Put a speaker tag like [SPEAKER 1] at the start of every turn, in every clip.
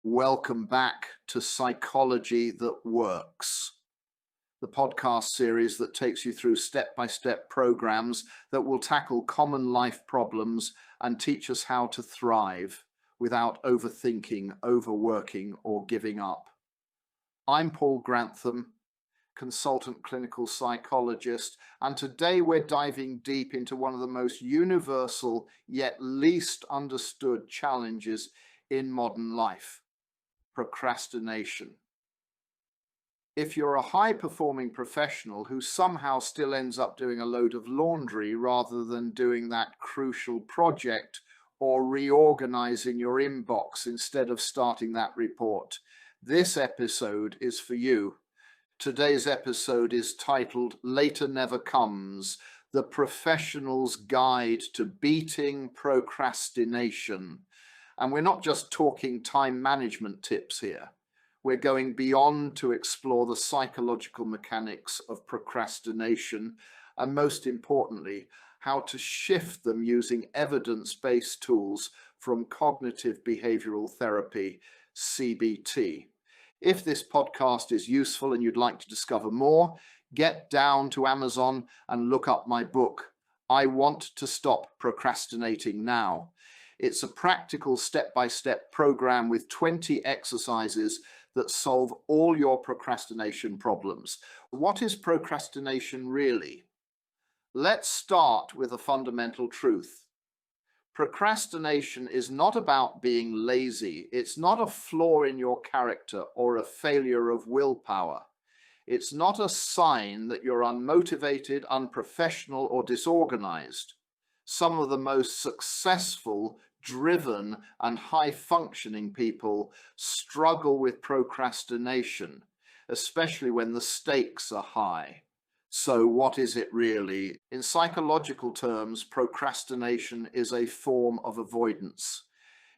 [SPEAKER 1] Welcome back to Psychology That Works, the podcast series that takes you through step-by-step programs that will tackle common life problems and teach us how to thrive without overthinking, overworking, or giving up. I'm Paul Grantham, consultant clinical psychologist, and today we're diving deep into one of the most universal yet least understood challenges in modern life: procrastination. If you're a high-performing professional who somehow still ends up doing a load of laundry rather than doing that crucial project or reorganizing your inbox instead of starting that report, this episode is for you. Today's episode is titled Later Never Comes: The Professional's Guide to Beating Procrastination. And we're not just talking time management tips here. We're going beyond to explore the psychological mechanics of procrastination, and most importantly, how to shift them using evidence-based tools from cognitive behavioral therapy, CBT. If this podcast is useful and you'd like to discover more, get down to Amazon and look up my book, I Want to Stop Procrastinating Now. It's a practical step-by-step program with 20 exercises that solve all your procrastination problems. What is procrastination really? Let's start with a fundamental truth. Procrastination is not about being lazy. It's not a flaw in your character or a failure of willpower. It's not a sign that you're unmotivated, unprofessional, or disorganized. Some of the most successful, driven, and high-functioning people struggle with procrastination, especially when the stakes are high. So what is it really? In psychological terms, procrastination is a form of avoidance.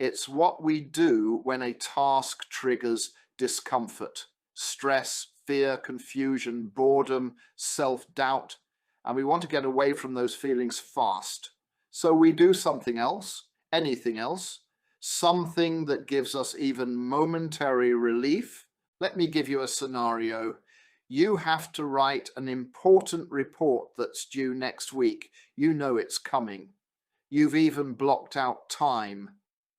[SPEAKER 1] It's what we do when a task triggers discomfort, stress, fear, confusion, boredom, self-doubt, and we want to get away from those feelings fast. So we do something else, anything else, something that gives us even momentary relief. Let me give you a scenario. You have to write an important report that's due next week. You know it's coming. You've even blocked out time.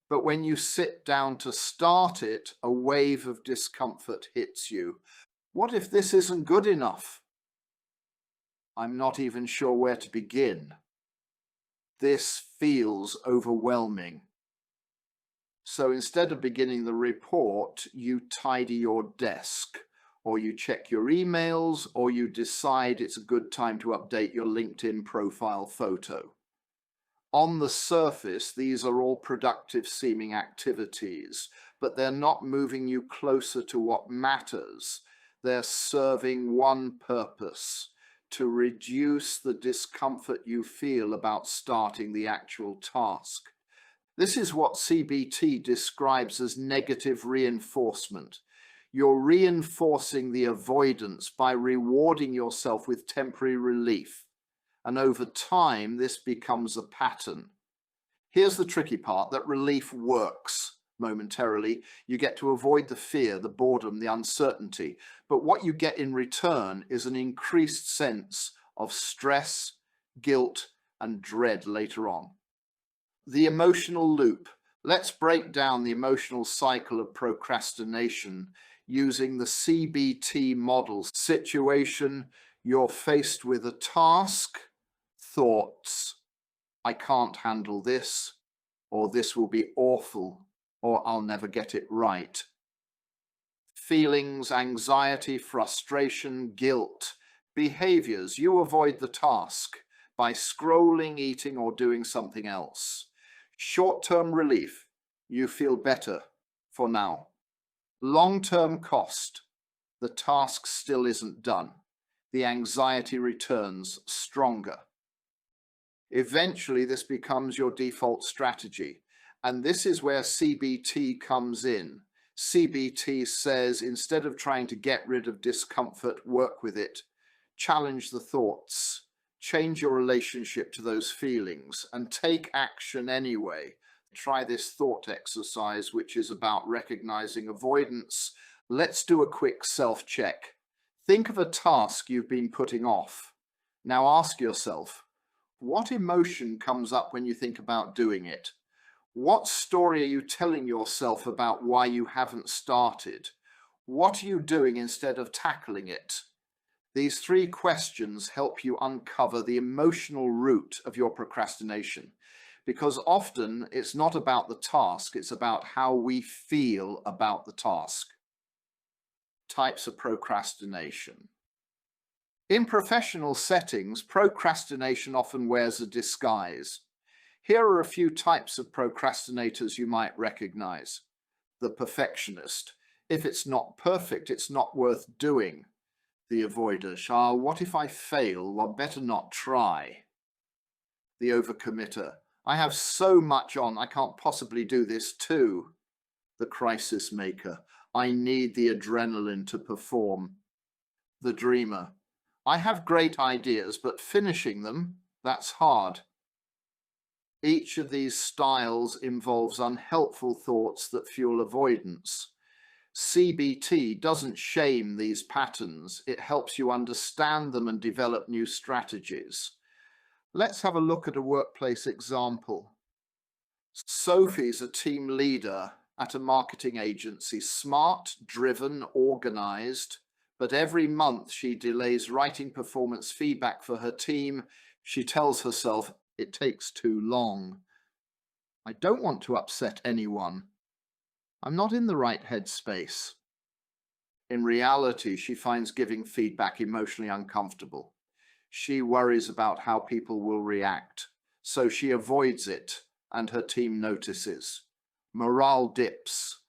[SPEAKER 1] But when you sit down to start it, a wave of discomfort hits you. What if this isn't good enough? I'm not even sure where to begin. This feels overwhelming. So instead of beginning the report, you tidy your desk, or you check your emails, or you decide it's a good time to update your LinkedIn profile photo. On the surface, these are all productive seeming activities, but they're not moving you closer to what matters. They're serving one purpose: to reduce the discomfort you feel about starting the actual task. This is what CBT describes as negative reinforcement. You're reinforcing the avoidance by rewarding yourself with temporary relief. And over time, this becomes a pattern. Here's the tricky part: that relief works momentarily. You get to avoid the fear, the boredom, the uncertainty. But what you get in return is an increased sense of stress, guilt, and dread later on. The emotional loop. Let's break down the emotional cycle of procrastination using the CBT model. Situation: you're faced with a task. Thoughts: I can't handle this, or this will be awful, or I'll never get it right. Feelings: anxiety, frustration, guilt. Behaviors: you avoid the task by scrolling, eating, or doing something else. Short-term relief: you feel better for now. Long-term cost: the task still isn't done. The anxiety returns stronger. Eventually, this becomes your default strategy. And this is where CBT comes in. CBT says, instead of trying to get rid of discomfort, work with it. Challenge the thoughts. Change your relationship to those feelings and take action anyway. try this thought exercise, which is about recognizing avoidance. Let's do a quick self-check. Think of a task you've been putting off. Now ask yourself, what emotion comes up when you think about doing it? What story are you telling yourself about why you haven't started? What are you doing instead of tackling it? These 3 questions help you uncover the emotional root of your procrastination, because often it's not about the task, it's about how we feel about the task. Types of procrastination. In professional settings, procrastination often wears a disguise. Here are a few types of procrastinators you might recognize. The perfectionist. If it's not perfect, it's not worth doing. The avoider. What if I fail? Well, better not try. The overcommitter. I have so much on, I can't possibly do this too. The crisis maker. I need the adrenaline to perform. The dreamer. I have great ideas, but finishing them, that's hard. Each of these styles involves unhelpful thoughts that fuel avoidance. CBT doesn't shame these patterns. It helps you understand them and develop new strategies. Let's have a look at a workplace example. Sophie's a team leader at a marketing agency, smart, driven, organized, but every month she delays writing performance feedback for her team. She tells herself, it takes too long. I don't want to upset anyone. I'm not in the right headspace. In reality, she finds giving feedback emotionally uncomfortable. She worries about how people will react, so she avoids it, and her team notices. Morale dips.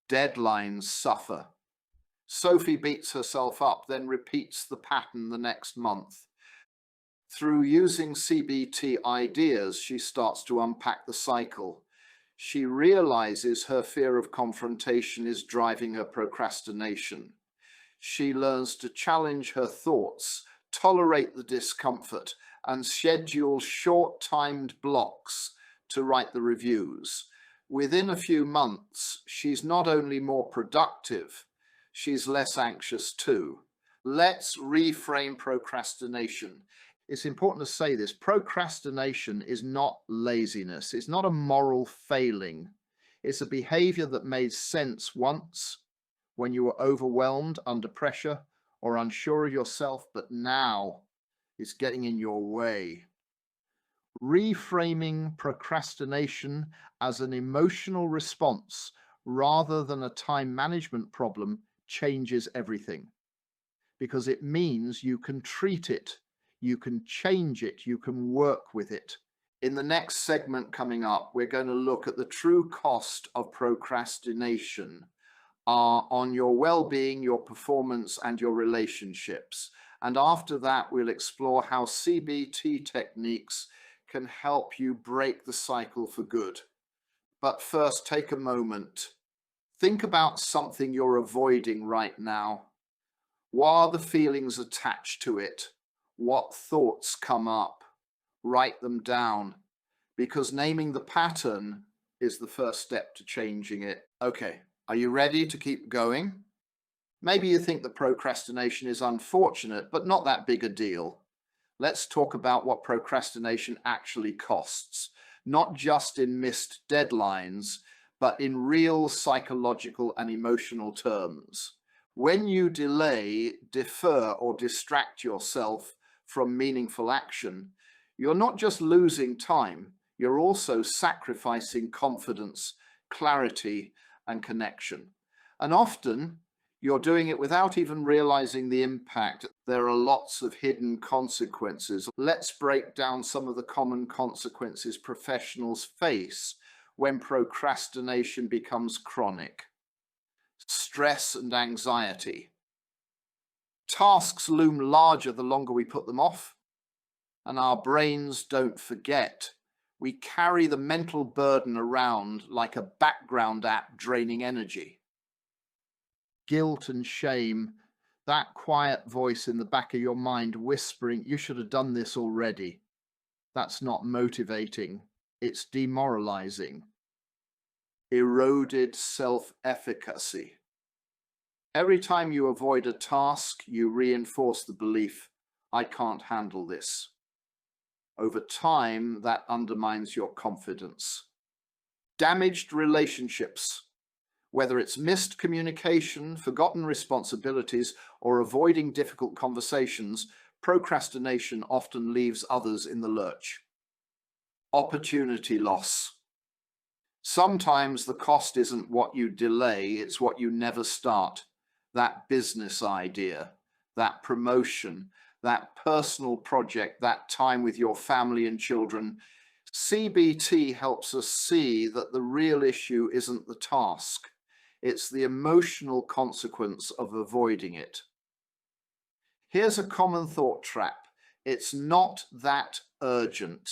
[SPEAKER 1] Deadlines suffer. Sophie beats herself up, then repeats the pattern the next month. Through using CBT ideas, she starts to unpack the cycle. She realizes her fear of confrontation is driving her procrastination. She learns to challenge her thoughts, tolerate the discomfort, and schedule short-timed blocks to write the reviews. Within a few months, she's not only more productive, she's less anxious too. Let's reframe procrastination. It's important to say this. Procrastination is not laziness. It's not a moral failing. It's a behavior that made sense once when you were overwhelmed, under pressure, or unsure of yourself, but now it's getting in your way. Reframing procrastination as an emotional response rather than a time management problem changes everything, because it means you can treat it, you can change it, you can work with it. In the next segment coming up, we're going to look at the true cost of procrastination on your well-being, your performance, and your relationships. And after that, we'll explore how CBT techniques can help you break the cycle for good. But first, take a moment. Think about something you're avoiding right now. What are the feelings attached to it? What thoughts come up? Write them down, because naming the pattern is the first step to changing it. Okay, are you ready to keep going? Maybe you think that procrastination is unfortunate, but not that big a deal. Let's talk about what procrastination actually costs, not just in missed deadlines, but in real psychological and emotional terms. When you delay, defer, or distract yourself from meaningful action, you're not just losing time, you're also sacrificing confidence, clarity, and connection. And often, you're doing it without even realizing the impact. There are lots of hidden consequences. Let's break down some of the common consequences professionals face when procrastination becomes chronic. Stress and anxiety. Tasks loom larger the longer we put them off, and our brains don't forget. We carry the mental burden around like a background app draining energy. Guilt and shame, that quiet voice in the back of your mind whispering, you should have done this already. That's not motivating, it's demoralizing. eroded self-efficacy. Every time you avoid a task, you reinforce the belief, I can't handle this. Over time, that undermines your confidence. Damaged relationships. Whether it's missed communication, forgotten responsibilities, or avoiding difficult conversations, procrastination often leaves others in the lurch. Opportunity loss. Sometimes the cost isn't what you delay, it's what you never start. That business idea, that promotion, that personal project, that time with your family and children. CBT helps us see that the real issue isn't the task. It's the emotional consequence of avoiding it. Here's a common thought trap. It's not that urgent.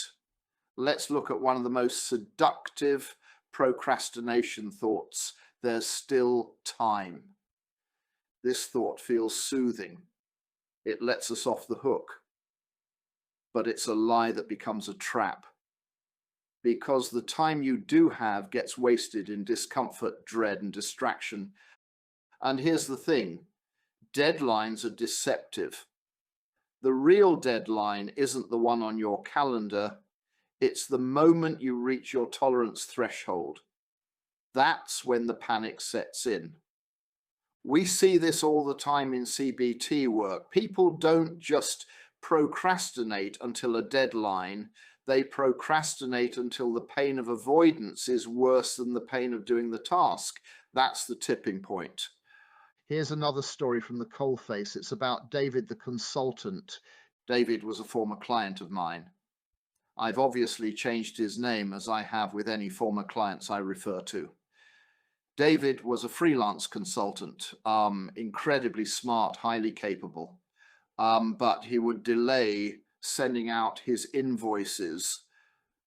[SPEAKER 1] Let's look at one of the most seductive procrastination thoughts. There's still time. This thought feels soothing. It lets us off the hook. But it's a lie that becomes a trap. Because the time you do have gets wasted in discomfort, dread, and distraction. And here's the thing, deadlines are deceptive. The real deadline isn't the one on your calendar, it's the moment you reach your tolerance threshold. That's when the panic sets in. We see this all the time in CBT work. People don't just procrastinate until a deadline. They procrastinate until the pain of avoidance is worse than the pain of doing the task. That's the tipping point. Here's another story from the coalface. It's about David the consultant. David was a former client of mine. I've obviously changed his name, as I have with any former clients I refer to. David was a freelance consultant, incredibly smart, highly capable, but he would delay sending out his invoices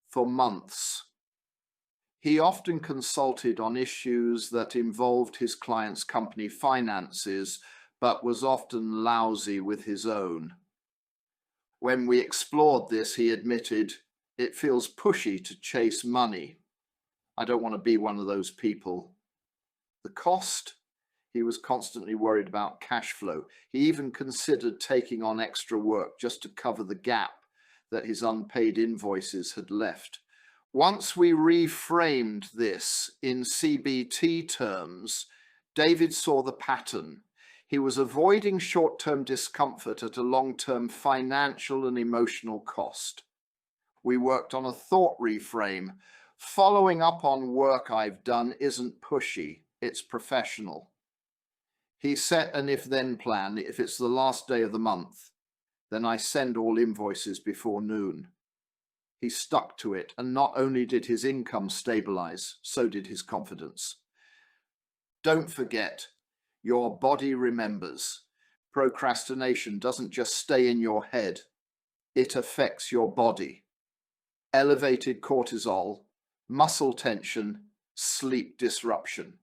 [SPEAKER 1] for months. He often consulted on issues that involved his client's company finances, but was often lousy with his own. When we explored this, he admitted, it feels pushy to chase money. I don't want to be one of those people. The cost? He was constantly worried about cash flow. He even considered taking on extra work just to cover the gap that his unpaid invoices had left. Once we reframed this in CBT terms, David saw the pattern. He was avoiding short-term discomfort at a long-term financial and emotional cost. We worked on a thought reframe. Following up on work I've done isn't pushy, it's professional. He set an if-then plan. If it's the last day of the month, then I send all invoices before noon. He stuck to it, and not only did his income stabilize, so did his confidence. Don't forget, your body remembers. Procrastination doesn't just stay in your head, it affects your body. Elevated cortisol, muscle tension, sleep disruption.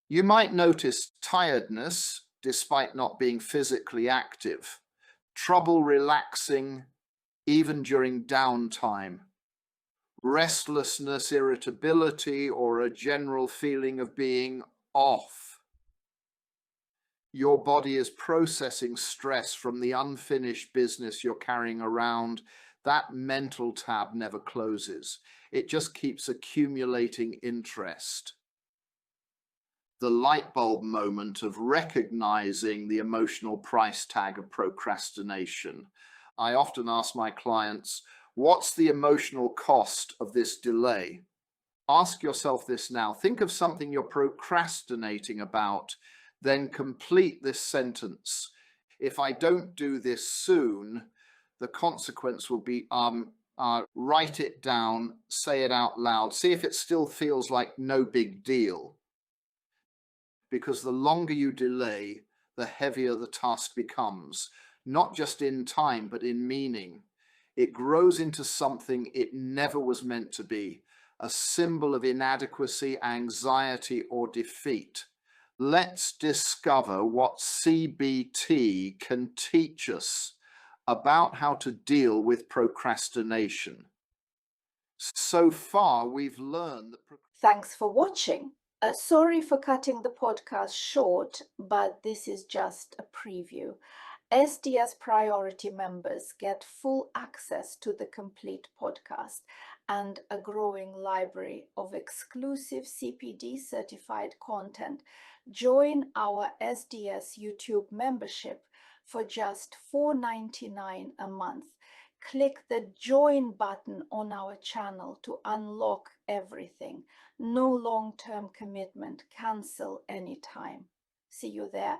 [SPEAKER 1] You might notice tiredness despite not being physically active, trouble relaxing even during downtime, restlessness, irritability, or a general feeling of being off. Your body is processing stress from the unfinished business you're carrying around. That mental tab never closes. It just keeps accumulating interest. The light bulb moment of recognizing the emotional price tag of procrastination. I often ask my clients, what's the emotional cost of this delay? Ask yourself this now. Think of something you're procrastinating about, then complete this sentence. If I don't do this soon, the consequence will be, write it down, say it out loud, see if it still feels like no big deal. Because the longer you delay, the heavier the task becomes, not just in time, but in meaning. It grows into something it never was meant to be, a symbol of inadequacy, anxiety, or defeat. Let's discover what CBT can teach us about how to deal with procrastination. So far, we've learned that
[SPEAKER 2] Thanks for watching. Sorry for cutting the podcast short, but this is just a preview. SDS Priority members get full access to the complete podcast and a growing library of exclusive CPD certified content. Join our SDS YouTube membership for just $4.99 a month. Click the join button on our channel to unlock everything. No long-term commitment. Cancel anytime. See you there.